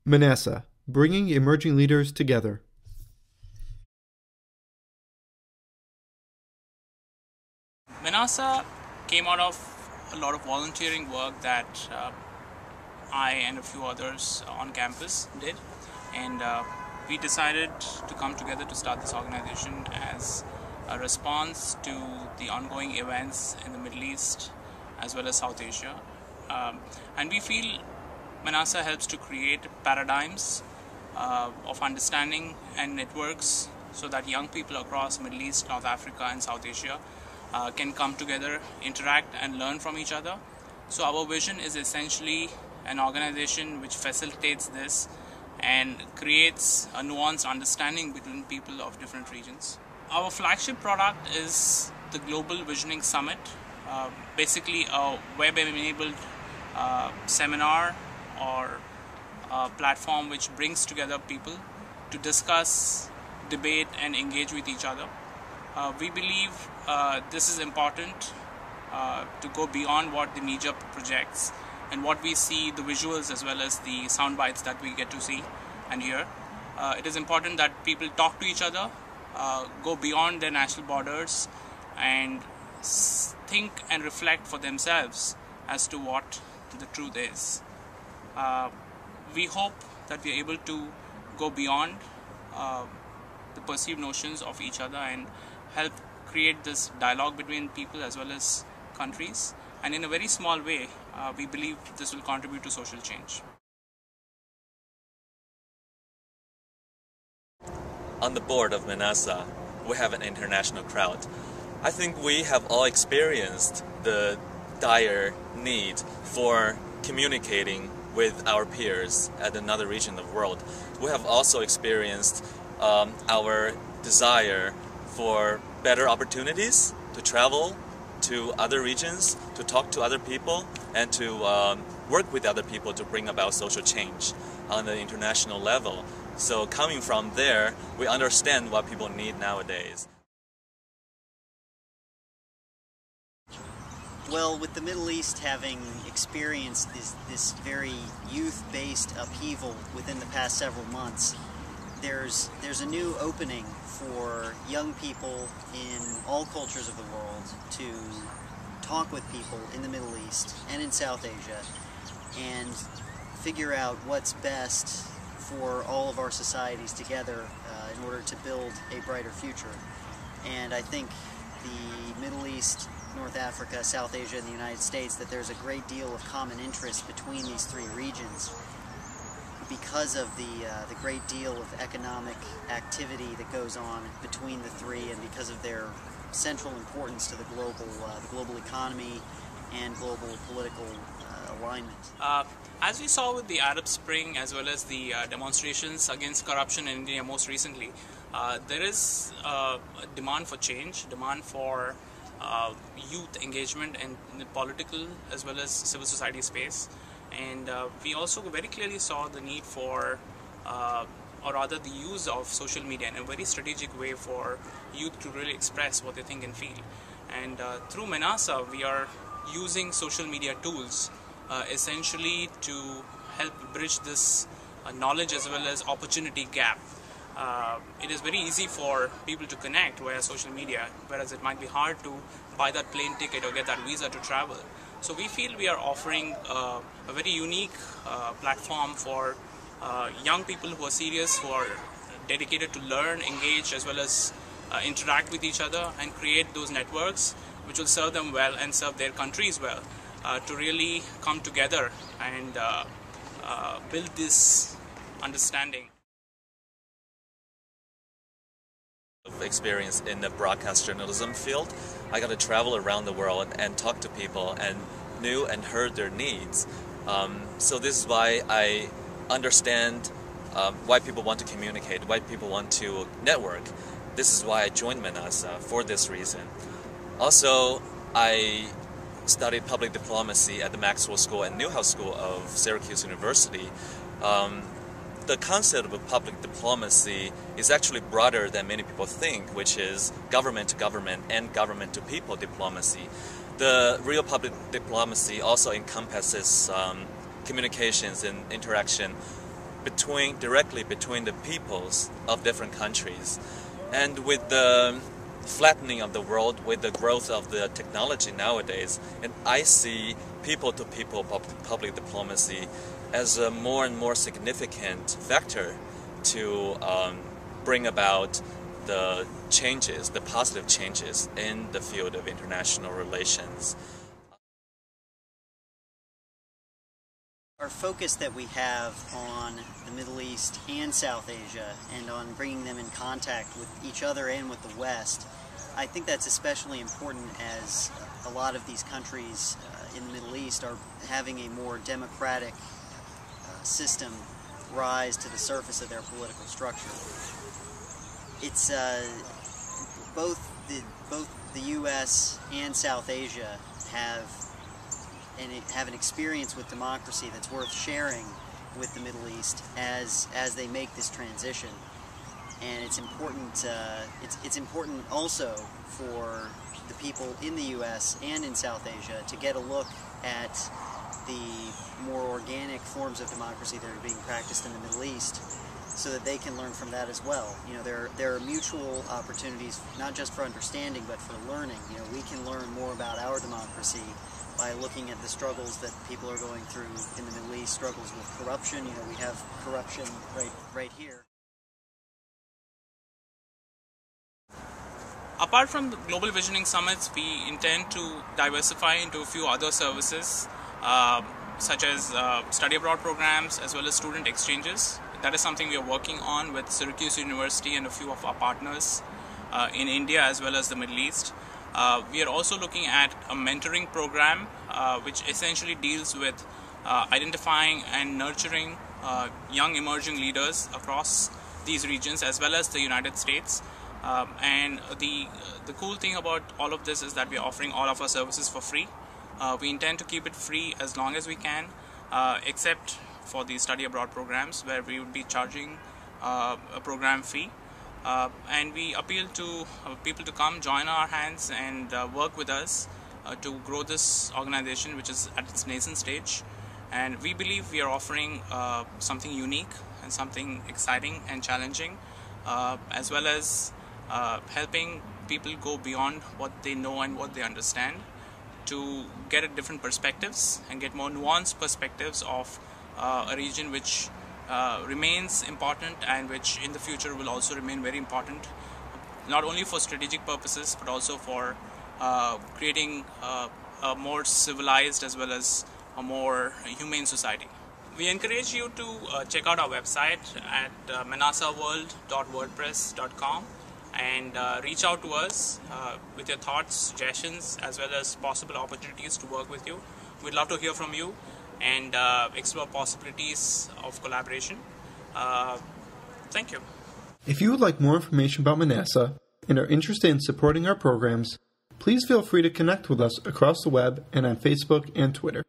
MENASA, bringing emerging leaders together. MENASA came out of a lot of volunteering work that I and a few others on campus did, and we decided to come together to start this organization as a response to the ongoing events in the Middle East as well as South Asia. And we feel MENASA helps to create paradigms of understanding and networks so that young people across Middle East, North Africa and South Asia can come together, interact and learn from each other. So our vision is essentially an organization which facilitates this and creates a nuanced understanding between people of different regions. Our flagship product is the Global Visioning Summit, basically a web-enabled seminar or a platform which brings together people to discuss, debate and engage with each other. We believe this is important to go beyond what the media projects and what we see, the visuals as well as the sound bites that we get to see and hear. It is important that people talk to each other, go beyond their national borders and think and reflect for themselves as to what the truth is. We hope that we are able to go beyond the perceived notions of each other and help create this dialogue between people as well as countries, and in a very small way we believe this will contribute to social change. On the board of MENASA, we have an international crowd. I think we have all experienced the dire need for communicating with our peers at another region of the world. We have also experienced our desire for better opportunities to travel to other regions, to talk to other people, and to work with other people to bring about social change on the international level. So coming from there, we understand what people need nowadays. Well, with the Middle East having experienced this very youth-based upheaval within the past several months, there's a new opening for young people in all cultures of the world to talk with people in the Middle East and in South Asia and figure out what's best for all of our societies together in order to build a brighter future. And I think the Middle East, North Africa, South Asia, and the United States, that there's a great deal of common interest between these three regions because of the great deal of economic activity that goes on between the three, and because of their central importance to the global economy and global political alignment. As we saw with the Arab Spring as well as the demonstrations against corruption in India most recently, there is a demand for change, demand for youth engagement in the political as well as civil society space. And we also very clearly saw the need for, or rather the use of social media in a very strategic way for youth to really express what they think and feel. And through MENASA, we are using social media tools essentially to help bridge this knowledge as well as opportunity gap. It is very easy for people to connect via social media, whereas it might be hard to buy that plane ticket or get that visa to travel. So we feel we are offering a very unique platform for young people who are serious, who are dedicated to learn, engage, as well as interact with each other and create those networks which will serve them well and serve their countries well, to really come together and build this understanding. Experience in the broadcast journalism field, I got to travel around the world and talk to people and knew and heard their needs. So this is why I understand why people want to communicate, why people want to network. This is why I joined MENASA, for this reason. Also, I studied public diplomacy at the Maxwell School and Newhouse School of Syracuse University. The concept of public diplomacy is actually broader than many people think, which is government to government and government to people diplomacy. The real public diplomacy also encompasses communications and interaction directly between the peoples of different countries. And with the flattening of the world, with the growth of the technology nowadays, and I see people-to-people public diplomacy as a more and more significant factor to bring about the changes, the positive changes in the field of international relations. Our focus that we have on the Middle East and South Asia and on bringing them in contact with each other and with the West, I think that's especially important as a lot of these countries in the Middle East are having a more democratic system rise to the surface of their political structure. It's both the U.S. and South Asia have an experience with democracy that's worth sharing with the Middle East as they make this transition. And it's important. It's important also for the people in the U.S. and in South Asia to get a look at the more organic forms of democracy that are being practiced in the Middle East, so that they can learn from that as well. You know, there are mutual opportunities not just for understanding but for learning. You know, we can learn more about our democracy by looking at the struggles that people are going through in the Middle East, struggles with corruption. You know, we have corruption right here. Apart from the Global Visioning Summits, we intend to diversify into a few other services, such as study abroad programs as well as student exchanges. That is something we are working on with Syracuse University and a few of our partners in India as well as the Middle East. We are also looking at a mentoring program which essentially deals with identifying and nurturing young emerging leaders across these regions as well as the United States. And the cool thing about all of this is that we are offering all of our services for free. We intend to keep it free as long as we can, except for the study abroad programs where we would be charging a program fee. And we appeal to people to come join our hands and work with us to grow this organization, which is at its nascent stage. And we believe we are offering something unique and something exciting and challenging, as well as helping people go beyond what they know and what they understand to get at different perspectives and get more nuanced perspectives of a region which remains important and which in the future will also remain very important, not only for strategic purposes but also for creating a more civilized as well as a more humane society. We encourage you to check out our website at menasaworld.wordpress.com and reach out to us with your thoughts, suggestions, as well as possible opportunities to work with you. We'd love to hear from you and explore possibilities of collaboration. Thank you. If you would like more information about MENASA and are interested in supporting our programs, please feel free to connect with us across the web and on Facebook and Twitter.